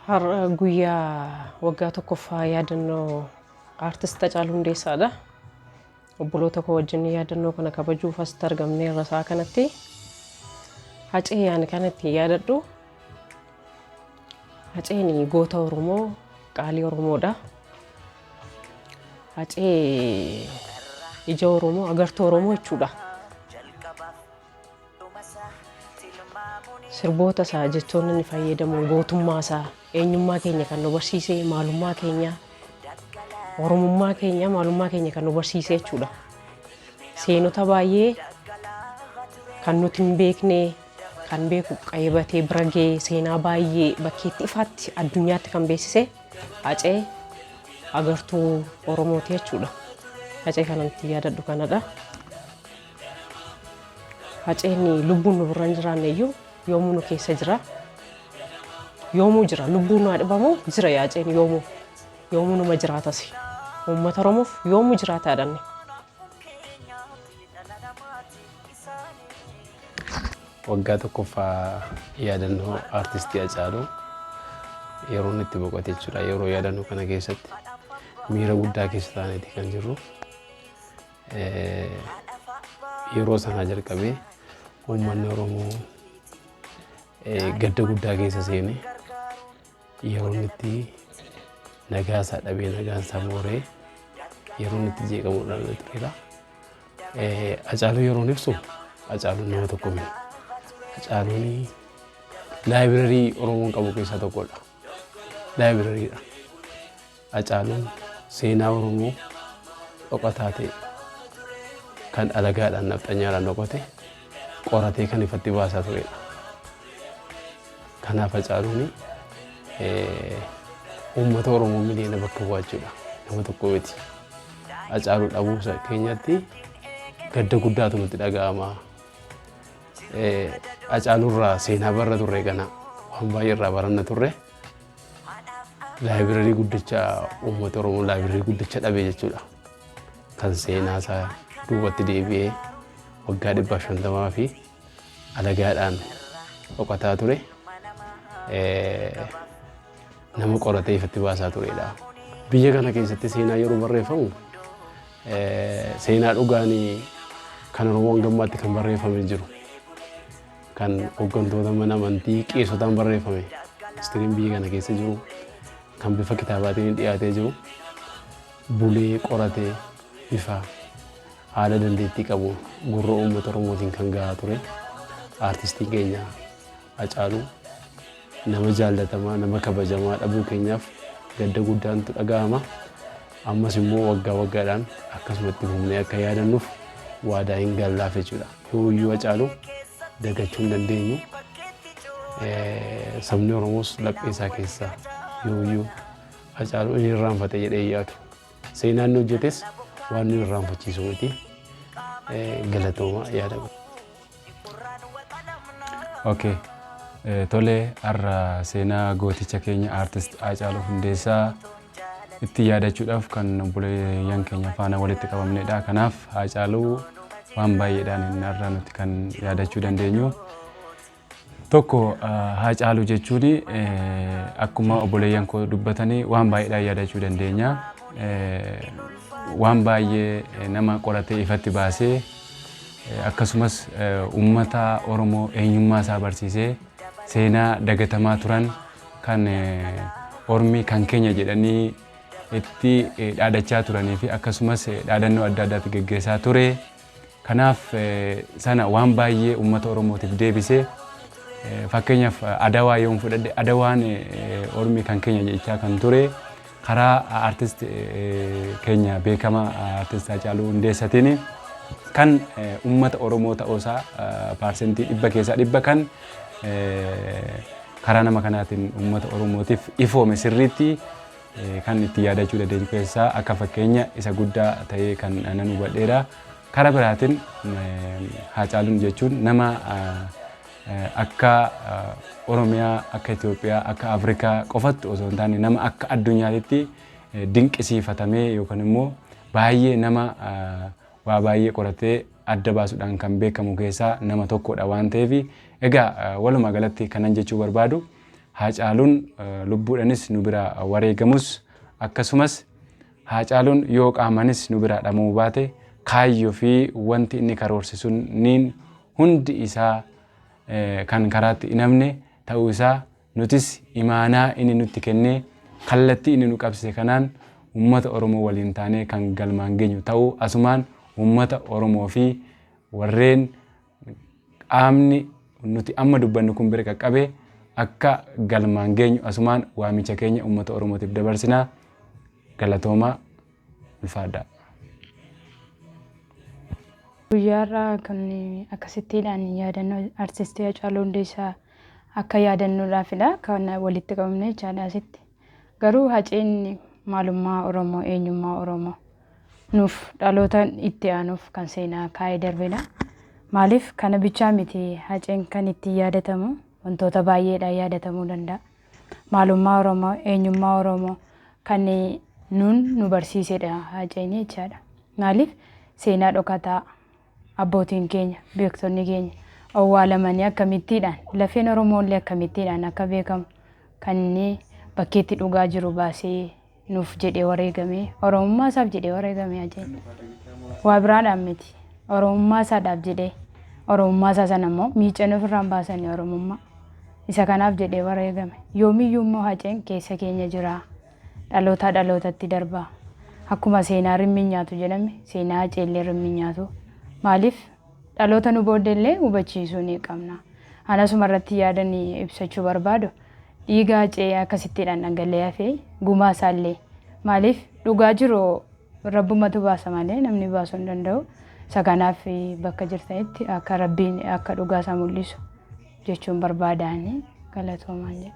Har'a guyyaa waggaa tokkoffaa yaadannoo aartist Hacaaluu Hundeessaadha. Obboloota koo wajjin yaadannoo kana kabajuuf asitti argamneerra isaa kanatti. Hacee ani kanatti yaadadhu. Haceen goota Oromoo, qaalii Oromoodha. Hacee ija Oromoo, agartuu Oromoo jechuudha. Sirboota isaa jechoonni inni fayyadamu gootummaa isaa, eenyummaa keenya kan nu barsiise, maalummaa keenya, Oromummaa keenya, maalummaa keenya kan nu barsiise jechuudha. Seenota baay'ee kan nuti hin beekne, kan beeku qayyabatee bira ga'ee seenaa baay'ee bakkeetti ifaatti addunyaatti kan beeksise Hacee agartuu Oromooti jechuudha. Hacee kanatti yaadadhu kanadha. Haceen lubbuun nu bira hin jiraanne iyyuu yoomuu nu keessa jira. Yoomuu jira, lubbuun nu dhibamu jira Haceen yoomuu numa jiraatas. Uummata Oromoof yoomuu jiraataadhanne. Waggaa tokkoffaa yaadannoo aartistii Hacaaluu yeroo inni itti boqote jechuudha. Yeroo yaadannoo kana keessatti miira guddaa keessa taaneeti kan jirru. Yeroo sanaa jalqabee uummanni Oromoo gadda guddaa keessa seene yeroo inni itti nagaa isaa dhabee nagaan isaa mooree yeroo inni itti jeeqamuudhaan turedha. Hacaaluu yeroo ibsu Hacaaluun nama tokko miti. Hacaaluun laayibirarii Oromoon qabu keessaa tokkodha. Laayibirariidha. Hacaaluun seenaa Oromoo dhokataa ta'e kan alagaadhaan nafxanyaadhaan dhokote qoratee kan ifatti baasaa turedha. Kanaaf Hacaaluun uummata Oromoo miliyoona bakka bu'aachuudha. Nama tokko miti. Hacaaluu dhabuu keenyatti gadda guddaatu nutti dhaga'ama. Hacaaluurraa seenaa barra turre kana waan baay'ee irraa baranna turre. Laayibirarii guddicha uummata Oromoo laayibirarii guddicha dhabee jechuudha. Kan seenaa isaa duubatti deebi'ee waggaa 150 fi alagaadhaan dhokataa ture. Nama qoratee ifatti baasaa turedha. Biyya kana keessatti seenaa yeroo barreeffamu seenaa dhugaanii kan Oromoon gammaatti kan barreeffamee jiru. Kan hooggantoota mana amantii qeessotaan barreeffame istiriin biyya kana keessa jiru kan bifa kitaabaatiin dhiyaatee jiru bulee qoratee bifa haala dandeettii qabu gurra uummata Oromootiin kan gahaa ture. Aartistiin keenya Hacaaluu nama jaallatamaa, nama kabajamaa dhabuu keenyaaf gadda guddaantu dhaga'ama. Ammas immoo waggaa waggaadhaan akkasumatti humnee akka yaadannuuf waadaa hin gallaaf jechuudha. Yooyyuu Hacaaluu dagachuu hin dandeenyu. Sabni Oromoos laphee isaa keessaa yooyyuu Hacaaluu inni irraanfate jedhee yaadu. Seenaan inni hojjetes waan inni irraanfachiisu miti. Galatooma yaadama. Okay. Tole har'a seenaa gooticha keenya aartist Hacaaluu Hundeessaa itti yaadachuudhaaf kan obboleeyyan keenya faana walitti qabamnedha. Kanaaf Hacaaluu waan baay'eedhaan har'a nuti kan yaadachuu dandeenyu. Tokko Hacaaluu jechuun akkuma obboleeyyan koo dubbatanii waan baay'eedhaan yaadachuu dandeenya. Waan baay'ee nama qoratee ifatti baasee akkasumas uummata Oromoo eenyummaa isaa barsiisee seenaa dagatamaa turan kan Ormi kan keenya jedhanii itti dhaadachaa turanii fi akkasumas dhaadannoo adda addaatti geggeessaa ture. Kanaaf sana waan baay'ee uummata Oromootiif deebisee fakkeenyaaf Adawaa yoon fudhadhe Adawaan Ormi kan keenya jechaa kan ture karaa aartist keenya beekamaa aartist Hacaaluu Hundeessaatiin kan uummata Oromoo ta'uusaa parsentii 100 keessaa 100 kan karaa nama kanaatiin uummata Oromootiif ifoome sirriitti kan itti yaadachuu dandeenyu keessaa akka fakkeenya isa guddaa ta'ee kan nan hubadheera. Karaa biraatiin Hacaaluun jechuun nama akka Oromiyaa, akka Itoophiyaa, akka Afrikaa qofatti osoo hin taane nama akka addunyaatti dinqisiifatamee yookaan immoo baay'ee nama waa baay'ee qoratee adda baasuudhaan kan beekamu keessaa nama tokkodha waan ta'eef egaa walumaa galatti kanan jechuu barbaadu Haacaaluun lubbuudhaanis nu bira wareegamus akkasumas Haacaaluun yoo qaamanis nu bira dhamuu baate kaayyoo fi wanti inni karoorsisun niin hundi isaa kan karaatti hinamne ta'uu isaa nutis imaanaa inni nutti kennee kallattii inni nu qabsise kanaan uummata Oromoo waliin taanee kan galmaan geenyu ta'uu asumaan uummata Oromoo fi warreen qaamni nuti amma dubbannu kun bira qaqqabee akka galmaan geenyu asumaan waamicha keenya uummata Oromootiif dabarsinaa. Galatoomaa ulfaadhaa. Guyyaarraa kan akkasittiidhaan yaadannoo artistii Haacaaluu Hundeessaa akka yaadannoodhaafidha kan walitti qabamne jechaadha asitti. Garuu Haaceen maalummaa Oromoo, eenyummaa Oromoo nuuf dhaloota itti aanuuf kan seenaa kaa'ee darbedha. Maaliif kana bichaa miti Haaceen kan itti yaadatamu wantoota baay'eedhaan yaadatamuu danda'a. Maalummaa Oromoo, eenyummaa Oromoo kan nu barsiisedha Haaceen jechaadha. Maaliif seenaa dhokataa abbootiin keenya, beektonni keenya awwaalamanii akkamittiidhaan lafeen Oromooillee akkamittiidhaan akka beekamu kan inni bakkeetti dhugaa jiru baasee nuuf jedhee wareegame, Oromummaa isaaf jedhee wareegame Haaceen. Waa biraadhaan miti. Oromummaa isaadhaaf jedhee Oromummaa isaa sana immoo miicanii ofirraan baasanii Oromummaa isa kanaaf jedhee wareegame. Yoomiyyuu immoo Haaceen keessa keenya jira. Dhalootaa dhalootatti darbaa. Akkuma seenaa rimmiin nyaatu jedhame seenaa Haaceenillee rimmiin nyaatu. Maaliif dhaloota nu booddeellee hubachiisuu ni qabna. Anasuma irratti yaadan ibsachuu barbaadu dhiiga Haacee akkasittiidhaan dhangala'ee hafee gumaa isaallee maaliif dhugaa jiru rabbumatu baasa malee namni baasuu hin danda'u. Isa kanaaf bakka jirtanitti akka rabbiin akka dhugaa isaa mul'isu jechuun barbaadaan galatoomaa jedha.